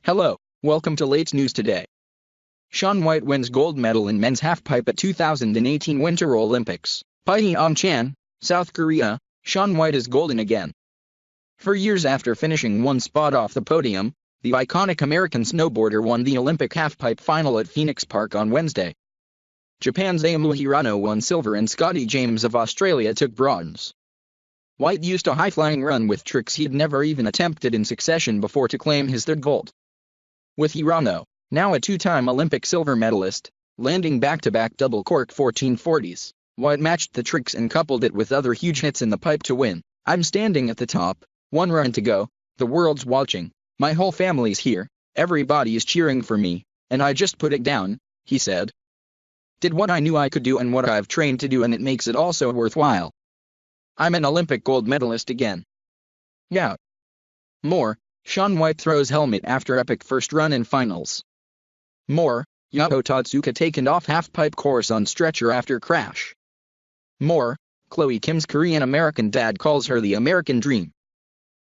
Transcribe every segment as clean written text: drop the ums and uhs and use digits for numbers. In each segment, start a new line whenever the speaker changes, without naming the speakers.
Hello, welcome to Late's News Today. Shaun White wins gold medal in men's halfpipe at 2018 Winter Olympics. Pyeongchang, South Korea. Shaun White is golden again. For years after finishing one spot off the podium, the iconic American snowboarder won the Olympic halfpipe final at Phoenix Park on Wednesday. Japan's Amo Hirano won silver and Scotty James of Australia took bronze. White used a high-flying run with tricks he'd never even attempted in succession before to claim his third gold. With Hirano, now a two-time Olympic silver medalist, landing back-to-back double cork 1440s, White matched the tricks and coupled it with other huge hits in the pipe to win. "I'm standing at the top, one run to go, the world's watching, my whole family's here, everybody is cheering for me, and I just put it down," he said. "Did what I knew I could do and what I've trained to do, and it makes it all so worthwhile. I'm an Olympic gold medalist again. Yeah." More, Shaun White throws helmet after epic first run in finals. More, Yao Tatsuka taken off halfpipe course on stretcher after crash. More, Chloe Kim's Korean-American dad calls her the American dream.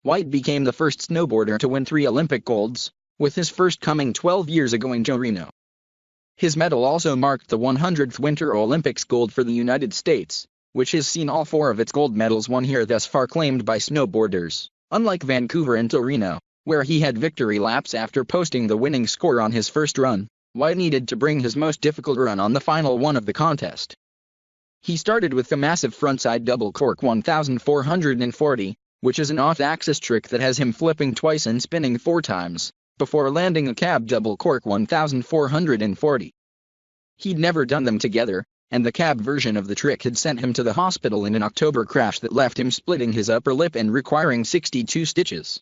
White became the first snowboarder to win 3 Olympic golds, with his first coming 12 years ago in Torino. His medal also marked the 100th Winter Olympics gold for the United States, which has seen all 4 of its gold medals won here thus far claimed by snowboarders. Unlike Vancouver and Torino, where he had victory laps after posting the winning score on his first run, White needed to bring his most difficult run on the final one of the contest. He started with the massive frontside double cork 1440, which is an off-axis trick that has him flipping twice and spinning 4 times, before landing a cab double cork 1440. He'd never done them together, and the cab version of the trick had sent him to the hospital in an October crash that left him splitting his upper lip and requiring 62 stitches.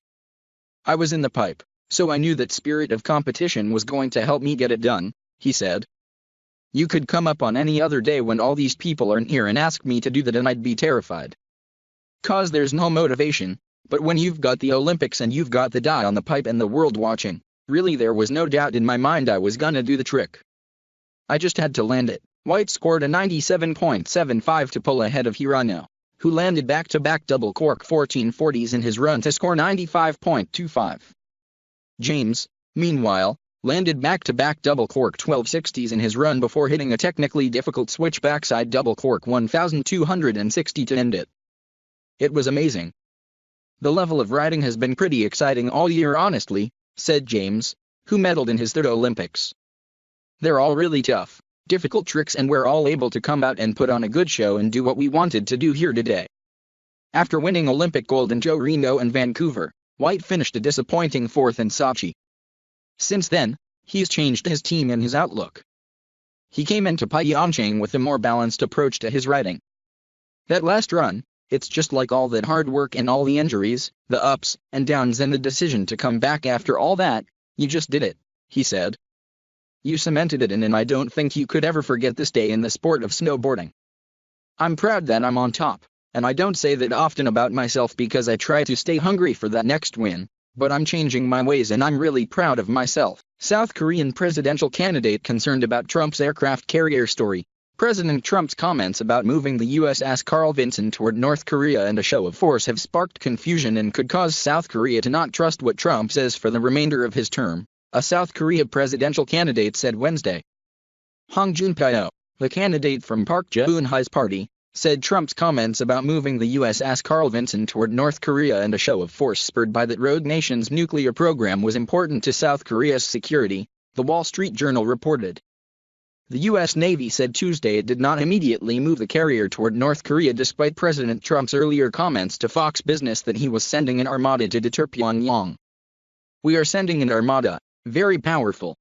"I was in the pipe, so I knew that spirit of competition was going to help me get it done," he said. "You could come up on any other day when all these people aren't here and ask me to do that and I'd be terrified. 'Cause there's no motivation, but when you've got the Olympics and you've got the die on the pipe and the world watching, really there was no doubt in my mind I was gonna do the trick. I just had to land it." White scored a 97.75 to pull ahead of Hirano, who landed back-to-back double cork 1440s in his run to score 95.25. James, meanwhile, landed back-to-back double cork 1260s in his run before hitting a technically difficult switch backside double cork 1260 to end it. "It was amazing. The level of riding has been pretty exciting all year honestly," said James, who medaled in his third Olympics. "They're all really tough, difficult tricks and we're all able to come out and put on a good show and do what we wanted to do here today." After winning Olympic gold in Torino and Vancouver, White finished a disappointing 4th in Sochi. Since then, he's changed his team and his outlook. He came into Pyeongchang with a more balanced approach to his riding. "That last run, it's just like all that hard work and all the injuries, the ups and downs and the decision to come back after all that, you just did it," he said. "You cemented it in and I don't think you could ever forget this day in the sport of snowboarding. I'm proud that I'm on top, and I don't say that often about myself because I try to stay hungry for that next win, but I'm changing my ways and I'm really proud of myself." South Korean presidential candidate concerned about Trump's aircraft carrier story. President Trump's comments about moving the USS Carl Vinson toward North Korea and a show of force have sparked confusion and could cause South Korea to not trust what Trump says for the remainder of his term, a South Korea presidential candidate said Wednesday. Hong Joon-pyo, the candidate from Park Geun-hye's party, said Trump's comments about moving the USS Carl Vinson toward North Korea and a show of force spurred by that rogue nation's nuclear program was important to South Korea's security, The Wall Street Journal reported. The U.S. Navy said Tuesday it did not immediately move the carrier toward North Korea despite President Trump's earlier comments to Fox Business that he was sending an armada to deter Pyongyang. "We are sending an armada, very powerful.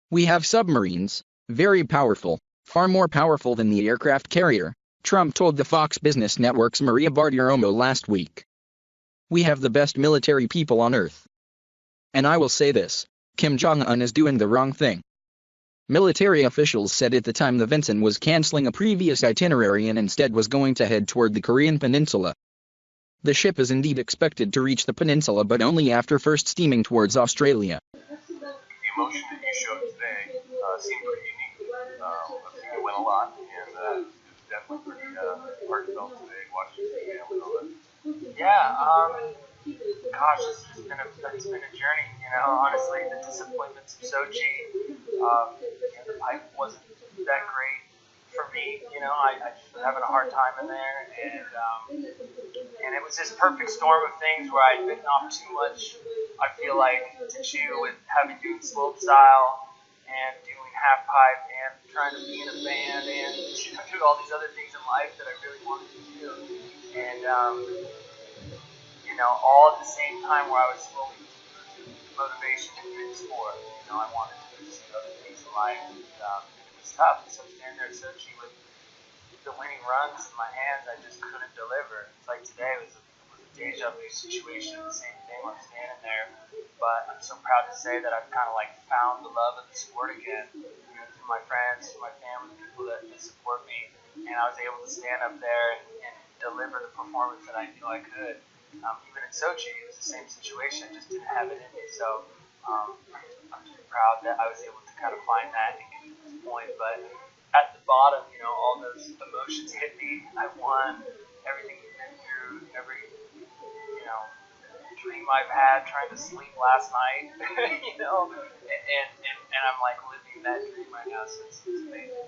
We have submarines, very powerful, far more powerful than the aircraft carrier," Trump told the Fox Business Network's Maria Bartiromo last week. "We have the best military people on earth. And I will say this, Kim Jong-un is doing the wrong thing." Military officials said at the time the Vinson was canceling a previous itinerary and instead was going to head toward the Korean peninsula. The ship is indeed expected to reach the peninsula but only after first steaming towards Australia.
The emotion that you showed today seemed pretty unique. I think it went a lot. felt today watching the game and all that? Yeah, gosh, it's been a journey. Honestly, the disappointments of Sochi, the pipe wasn't that great for me. I just was having a hard time in there, and it was this perfect storm of things where I'd bitten off too much. I feel like to chew with having doing slope style and doing half pipe and trying to be in a band and do all these other things in life that I really wanted to do. And all at the same time where I was slowly losing motivation to do sport. I wanted to pursue other things in life, and it was tough. So standing there at Sochi with the winning runs in my hands, I just couldn't deliver. It's like today was a deja vu situation, the same thing. I'm standing there, but I'm so proud to say that I've kind of like found the love of the sport again. Through my friends, through my family, people that support me, and I was able to stand up there and deliver the performance that I knew I could. Even in Sochi, it was the same situation, just didn't have it in me. So I'm just proud that I was able to kind of find that and get to this point. But at the bottom, all those emotions hit me. I won everything we've been through, every, dream I've had trying to sleep last night, and, and, and, I'm like living that dream right now, so it's amazing.